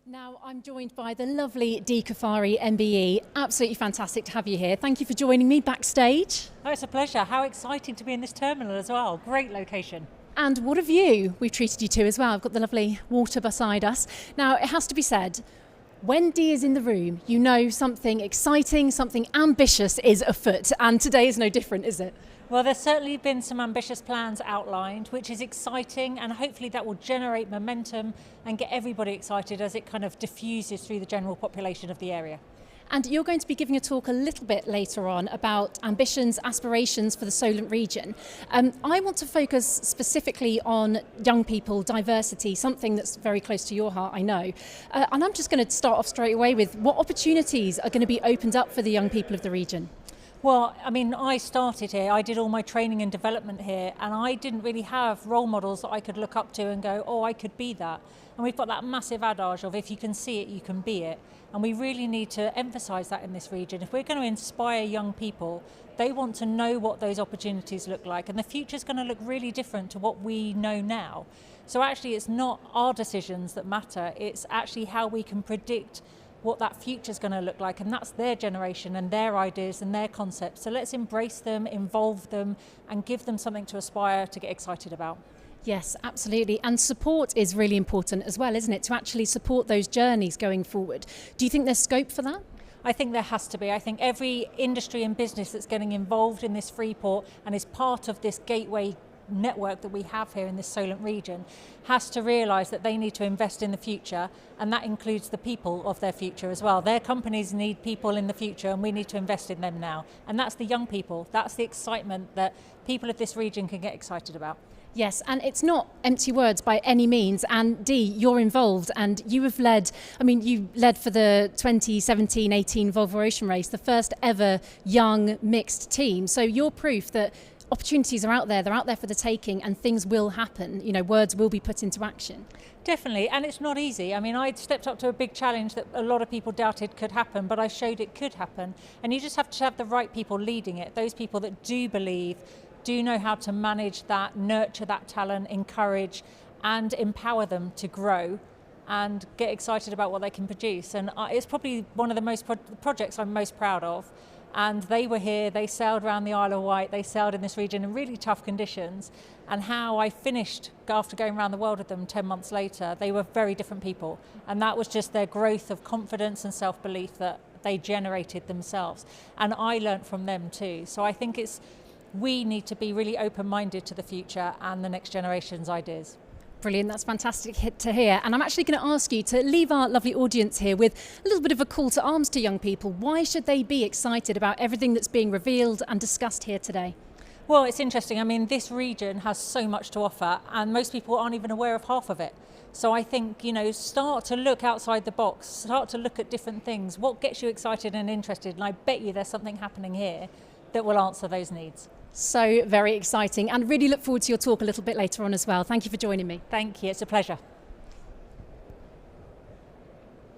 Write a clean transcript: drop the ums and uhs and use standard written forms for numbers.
Now I'm joined by the lovely Caffari MBE. Absolutely fantastic to have you here. Thank you for joining me backstage. Oh, it's a pleasure. How exciting to be in this terminal as well. Great location. And what a view we've treated you to as well. I've got the lovely water beside us. Now it has to be said, when Dee is in the room, you know something exciting, something ambitious is afoot. And today is no different, is it? Well, there's certainly been some ambitious plans outlined, which is exciting, and hopefully that will generate momentum and get everybody excited as it kind of diffuses through the general population of the area. And you're going to be giving a talk a little bit later on about ambitions, aspirations for the Solent region. I want to focus specifically on young people, diversity, something that's very close to your heart, I know. And I'm just going to start off straight away with what opportunities are going to be opened up for the young people of the region? Well, I mean, I started here, I did all my training and development here, and I didn't really have role models that I could look up to and go, oh, I could be that. And we've got that massive adage of if you can see it, you can be it. And we really need to emphasise that in this region. If we're going to inspire young people, they want to know what those opportunities look like, and the future's going to look really different to what we know now. So actually, it's not our decisions that matter, it's actually how we can predict what that future is going to look like, and that's their generation and their ideas and their concepts. So let's embrace them, involve them, and give them something to aspire to get excited about. Yes, absolutely. And support is really important as well, isn't it? To actually support those journeys going forward. Do you think there's scope for that? I think there has to be. I think every industry and business that's getting involved in this Freeport and is part of this gateway network that we have here in this Solent region has to realise that they need to invest in the future, and that includes the people of their future as well. Their companies need people in the future, and we need to invest in them now. And that's the young people, that's the excitement that people of this region can get excited about. Yes, and it's not empty words by any means. And Dee, you're involved, and you have led, you led for the 2017-18 Volvo Ocean Race, the first ever young mixed team. So you're proof that opportunities are out there, they're out there for the taking, and things will happen. You know, words will be put into action. Definitely, and it's not easy. I mean, I stepped up to a big challenge that a lot of people doubted could happen, but I showed it could happen. And you just have to have the right people leading it, those people that do believe, do know how to manage that, nurture that talent, encourage and empower them to grow and get excited about what they can produce. And it's probably one of the most projects I'm most proud of. And they were here, they sailed around the Isle of Wight, they sailed in this region in really tough conditions, and how I finished after going around the world with them 10 months later, they were very different people. And that was just their growth of confidence and self-belief that they generated themselves. And I learnt from them too. So I think we need to be really open-minded to the future and the next generation's ideas. Brilliant, that's fantastic to hear. And I'm actually going to ask you to leave our lovely audience here with a little bit of a call to arms to young people. Why should they be excited about everything that's being revealed and discussed here today? Well, it's interesting. I mean, this region has so much to offer, and most people aren't even aware of half of it. So I think, start to look outside the box, start to look at different things. What gets you excited and interested? And I bet you there's something happening here that will answer those needs. So very exciting, and really look forward to your talk a little bit later on as well. Thank you for joining me. Thank you, it's a pleasure.